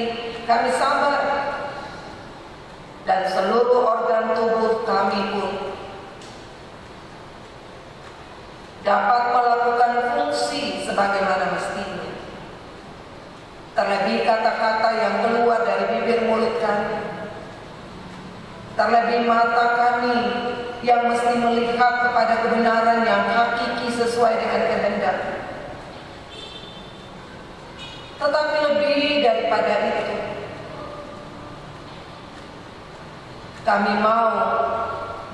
kami sabar. Dan seluruh organ tubuh kami pun dapat melakukan fungsi sebagaimana mestinya. Terlebih kata-kata yang keluar dari bibir mulut kami, terlebih mata kami yang mesti melihat kepada kebenaran yang hakiki sesuai dengan kehendak. Tetapi lebih daripada itu, kami mau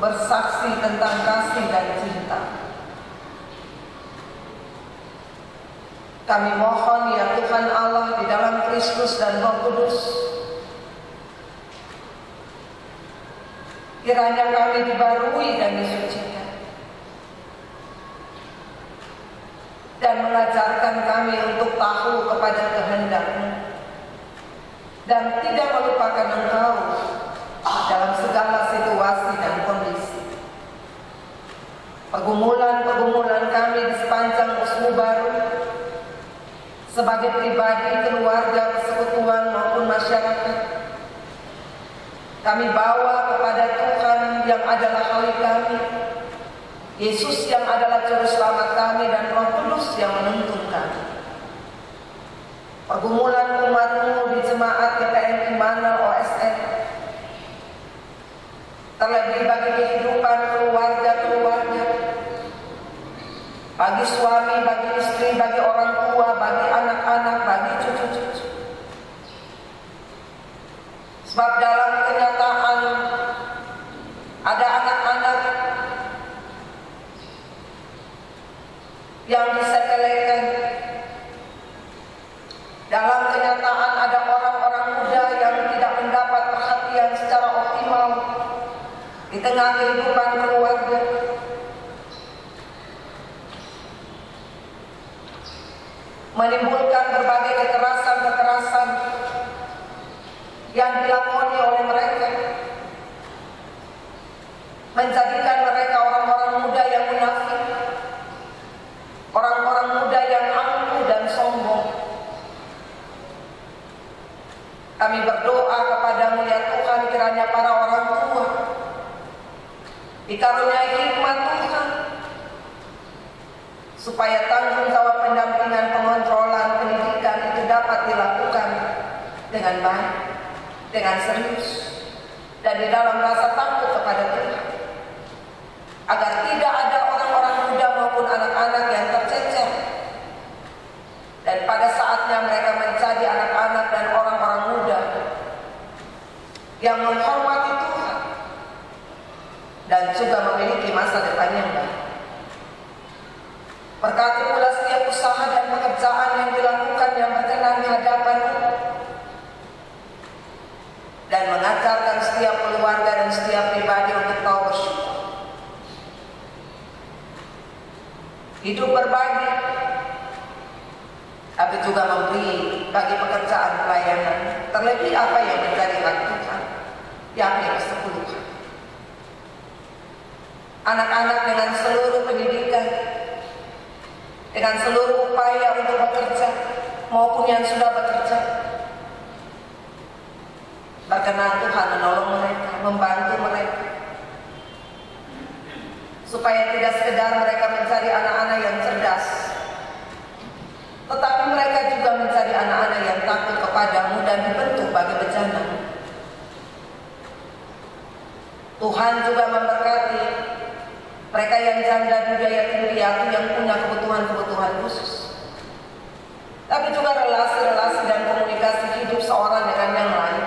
bersaksi tentang kasih dan cinta. Kami mohon ya Tuhan Allah di dalam Kristus dan Roh Kudus, kiranya kami dibarui dan disucikan, dan mengajarkan kami untuk tahu kepada kehendak-Mu, dan tidak melupakan Engkau dalam segala situasi dan kondisi. Pergumulan-pergumulan kami di sepanjang usia baru, sebagai pribadi, keluarga, persekutuan maupun masyarakat, kami bawa kepada Tuhan yang adalah Khalik kami, Yesus yang adalah Juru Selamat kami, dan Roh Kudus yang menuntun kami. Pergumulan umat-Mu di jemaat GPM Immanuel OSN, terlebih bagi kehidupan keluarga-keluarga, bagi suami, bagi istri, bagi orang tua, bagi anak-anak, bagi cucu-cucu. Sebab dalam kenyataan ada anak-anak yang disepelekan. Dalam kenyataan ada orang-orang muda yang tidak mendapat perhatian secara optimal di tengah kehidupan keluarga. Menimbulkan berbagai kekerasan-kekerasan yang dilakoni oleh mereka, menjadikan mereka orang-orang muda yang munafik, orang-orang muda yang angkuh dan sombong. Kami berdoa kepada-Mu ya Tuhan, kiranya para orang tua dikaruniai hikmat Tuhan, supaya tanggung jawab pendampingan, pengontrolan, pendidikan itu dapat dilakukan dengan baik, dengan serius, dan di dalam rasa takut kepada Tuhan, agar tidak ada orang-orang muda maupun anak-anak yang tercecer, dan pada saatnya mereka menjadi anak-anak dan orang-orang muda yang menghormati Tuhan dan juga memiliki masa depan yang baik. Berkati pula setiap usaha dan pekerjaan yang dilakukan yang berkenan di hadapan-Mu, dan mengajarkan setiap keluarga dan setiap pribadi untuk tahu bersyukur, hidup berbagi, tapi juga memberi bagi pekerjaan pelayanan, terlebih apa yang menjadi hak Tuhan, yakni persepuluhan. Anak-anak dengan seluruh pendidikan, dengan seluruh upaya untuk bekerja maupun yang sudah bekerja, berkenan Tuhan menolong mereka, membantu mereka, supaya tidak sekedar mereka menjadi anak-anak yang cerdas, tetapi mereka juga menjadi anak-anak yang takut kepada-Mu dan dibentuk bagi bencana. Tuhan juga memberkati mereka yang janda duda, yatim piatu, yang punya kebutuhan-kebutuhan khusus, tapi juga relasi-relasi dan komunikasi hidup seorang dengan yang lain.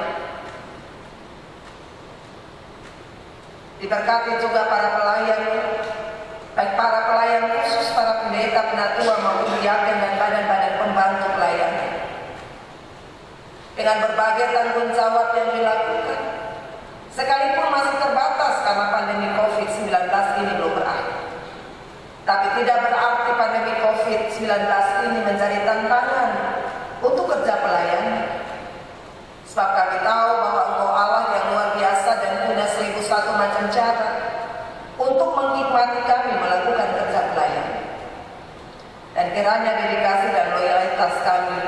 Diberkati juga para pelayan, baik para pelayan khusus, para pendeta, penatua maupun diaken dan badan-badan pembantu pelayanan, dengan berbagai tanggung jawab yang dilakukan, sekalipun masih terbatas karena pandemi COVID-19 ini belum berakhir. Tapi tidak berarti pandemi COVID-19 ini menjadi tantangan untuk kerja pelayanan. Sebab kami tahu satu macam cara untuk menghikmati kami melakukan kerja pelayanan. Dan kiranya dedikasi dan loyalitas kami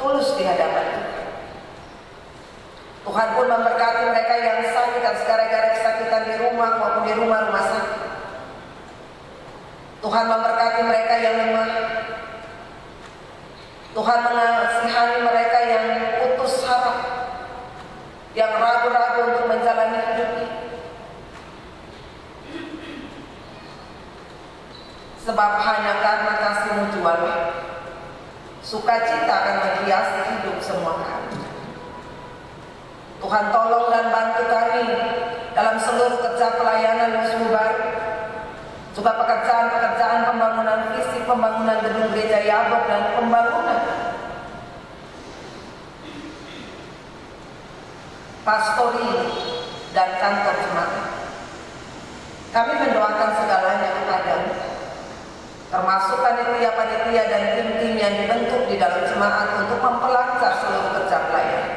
tulus di hadapan Tuhan. Tuhan pun memberkati mereka yang sakit dan gara-gara kesakitan di rumah maupun di rumah-rumah sakit. Tuhan memberkati mereka yang lemah. Tuhan mengasihani mereka yang putus harap, yang ragu-ragu untuk menjalani hidup ini. Sebab hanya karena kasih-Mu jualah, sukacita akan menghiasi hidup semua kami. Tuhan tolong dan bantu kami dalam seluruh kerja pelayanan musim baru, juga pekerjaan-pekerjaan pembangunan fisik, pembangunan gedung gereja Yabok, dan pembangunan pastori dan kantor jemaat. Kami mendoakan segalanya kepada-Mu, termasuk panitia-panitia dan tim-tim yang dibentuk di dalam jemaat untuk memperlancar seluruh kerja pelayanan.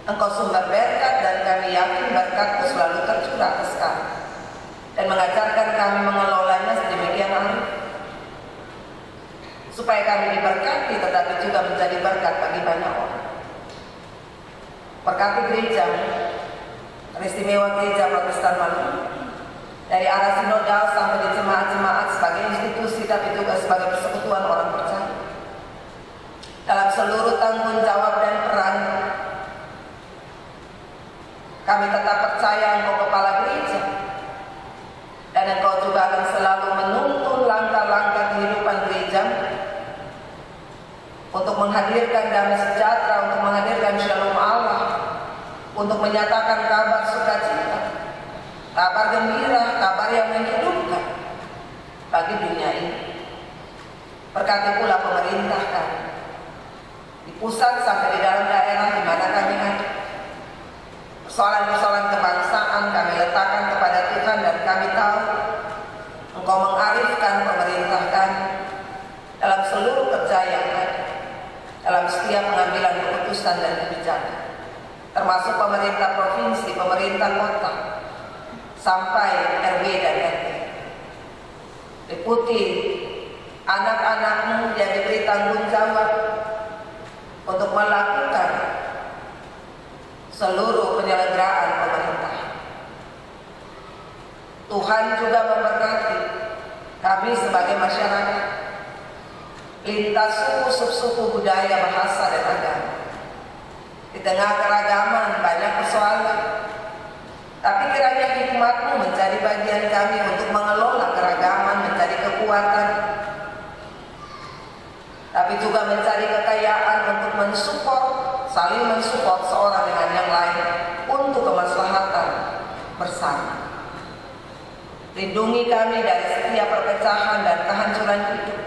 Engkau sumber berkat dan kami yakin berkat-Mu selalu tercurah ke kami dan mengajarkan kami mengelolanya sedemikian arif, supaya kami diberkati tetapi juga menjadi berkat bagi banyak orang. Berkati gereja Istimewa Gereja Protestan Maluku, dari arah sinodal sampai di jemaat-jemaat sebagai institusi tapi juga sebagai persekutuan orang percaya. Dalam seluruh tanggung jawab dan peran, kami tetap percaya Engkau kepala gereja, dan Engkau juga akan selalu menuntun langkah-langkah kehidupan gereja untuk menghadirkan damai sejahtera, untuk menghadirkan shalom Allah, untuk menyatakan kabar sukacita, kabar gembira, kabar yang menghidupkan bagi dunia ini. Berkati pula pemerintah kami, di pusat sampai di dalam daerah di mana kami ada. Persoalan-persoalan kebangsaan kami letakkan kepada Tuhan, dan kami tahu Engkau mengarifkan pemerintah kami dalam seluruh kerja yang ada, dalam setiap pengambilan keputusan dan kebijakan, termasuk pemerintah provinsi, pemerintah kota, sampai RW dan RT. Liputi anak-anak-Mu yang diberi tanggung jawab untuk melakukan seluruh penyelenggaraan pemerintah. Tuhan juga memberkati kami sebagai masyarakat, lintas suku, subsuku, budaya, bahasa, dan agama. Di tengah keragaman banyak persoalan, tapi kiranya hikmat-Mu menjadi bagian kami untuk mengelola keragaman menjadi kekuatan, tapi juga mencari kekayaan untuk mensupport, saling mensupport seorang dengan yang lain untuk kemaslahatan bersama. Lindungi kami dari setiap perpecahan dan kehancuran hidup.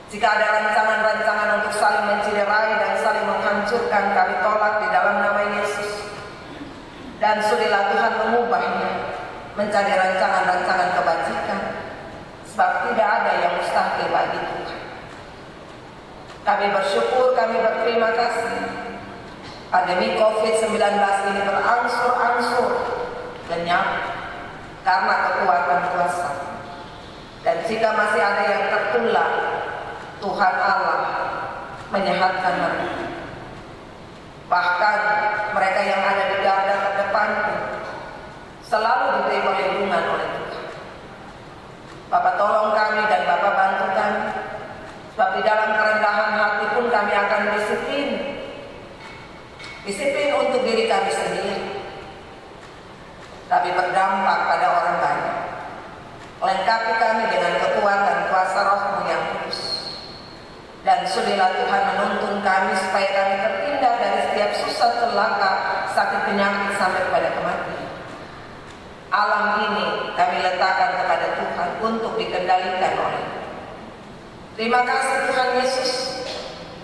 Jika ada rancangan-rancangan untuk saling menciderai dan saling menghancurkan, kami tolak di dalam nama Yesus. Dan sudilah Tuhan mengubahnya menjadi rancangan-rancangan kebajikan, sebab tidak ada yang mustahil bagi Tuhan. Kami bersyukur, kami berterima kasih. Pandemi COVID-19 ini berangsur-angsur lenyap karena kekuatan kuasa. Dan jika masih ada yang tertular, Tuhan Allah menyehatkan mereka. Bahkan mereka yang ada di garda terdepan selalu diberi perlindungan oleh Tuhan. Bapak tolong kami dan Bapak bantu kami, sebab di dalam kerendahan hati pun kami akan disiplin. Disiplin untuk diri kami sendiri, tapi berdampak pada orang banyak. Lengkapi kami dengan kekuatan kuasa Roh-Mu yang kudus. Dan sudilah Tuhan menuntun kami supaya kami terhindar dari setiap susah, celaka, sakit, penyakit sampai kepada kematian. Alam ini kami letakkan kepada Tuhan untuk dikendalikan oleh. Terima kasih Tuhan Yesus.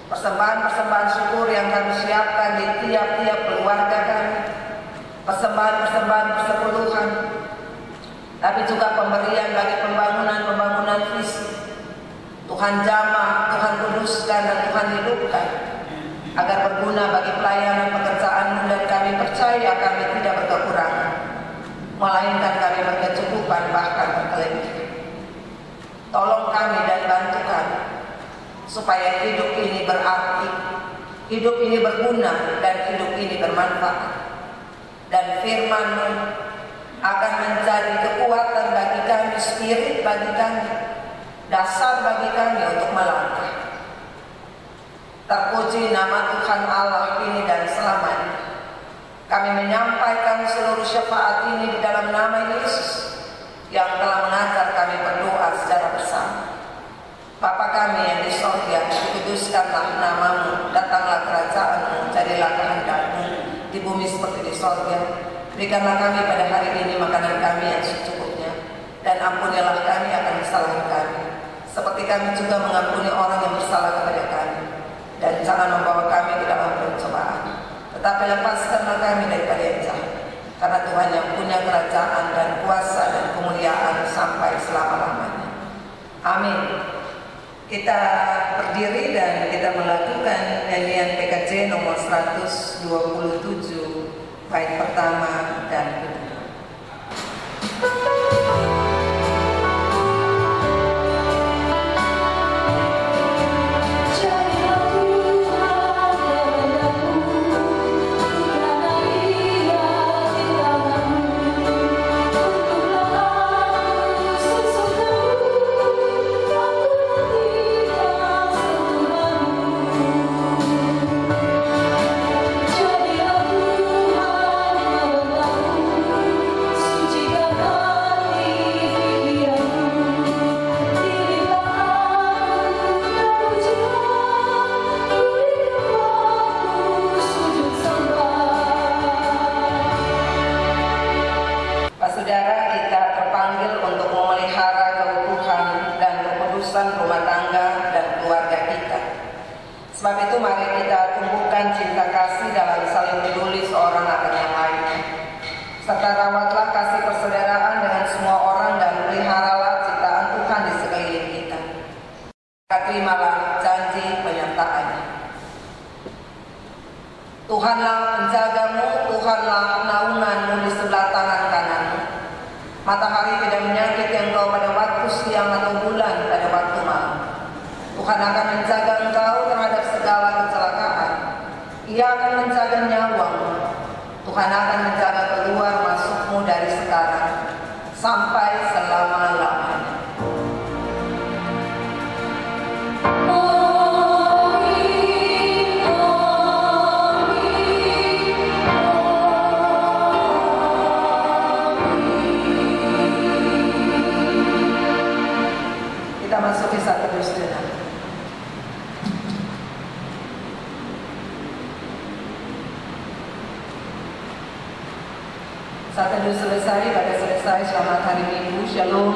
Persembahan-persembahan syukur yang kami siapkan di tiap-tiap keluarga kami, persembahan-persembahan persepuluhan, tapi juga pemberian bagi pembangunan fisik. Tuhan jamah, Tuhan kuduskan, dan Tuhan hidupkan. agar berguna bagi pelayanan pekerjaan-Mu, dan kami percaya kami tidak berkekurangan, melainkan kami berkecukupan, bahkan berkelebihan. Tolong kami dan bantu kami, supaya hidup ini berarti, hidup ini berguna, dan hidup ini bermanfaat. Dan firman-Mu akan menjadi kekuatan bagi kami, spirit bagi kami, dasar bagi kami untuk melangkah. Terpuji nama Tuhan Allah ini dan selamanya. Kami menyampaikan seluruh syafaat ini di dalam nama Yesus yang telah mengajar kami berdoa secara bersama. Bapa kami yang di sorga, dikuduskanlah nama-Mu, datanglah kerajaan-Mu, jadilah kehendak-Mu di bumi seperti di sorga. Berikanlah kami pada hari ini makanan kami yang secukupnya, dan ampunilah kami akan kesalahan kami, seperti kami juga mengampuni orang yang bersalah kepada kami. Dan jangan membawa kami ke dalam pencobaan, tetapi lepaskanlah kami daripada yang jahat. Karena Tuhan yang punya kerajaan dan kuasa dan kemuliaan sampai selama-lamanya. Amin. Kita berdiri dan kita melakukan nyanyian PKJ nomor 127, bait pertama dan kedua. Rumah tangga dan keluarga kita. Sebab itu mari kita tumbuhkan cinta kasih dalam saling peduli seorang akan yang lain, serta rawatlah kasih persaudaraan dengan semua orang, dan peliharalah ciptaan Tuhan di sekeliling kita. Terimalah janji penyertaan-Nya. Tuhanlah penjagamu, Tuhanlah naunganmu di sebelah tangan kananmu. Matahari tidak menyakiti engkau pada waktu siang atau bulan pada waktu malam. Tuhan akan menjaga engkau terhadap segala kecelakaan. Ia akan menjaga nyawamu. Tuhan akan menjaga keluar masukmu dari sekarang sampai selama-lamanya. Kita masuki satu Kristus. Saat teduh selesai, pada selesai, selamat hari Minggu, Shalom.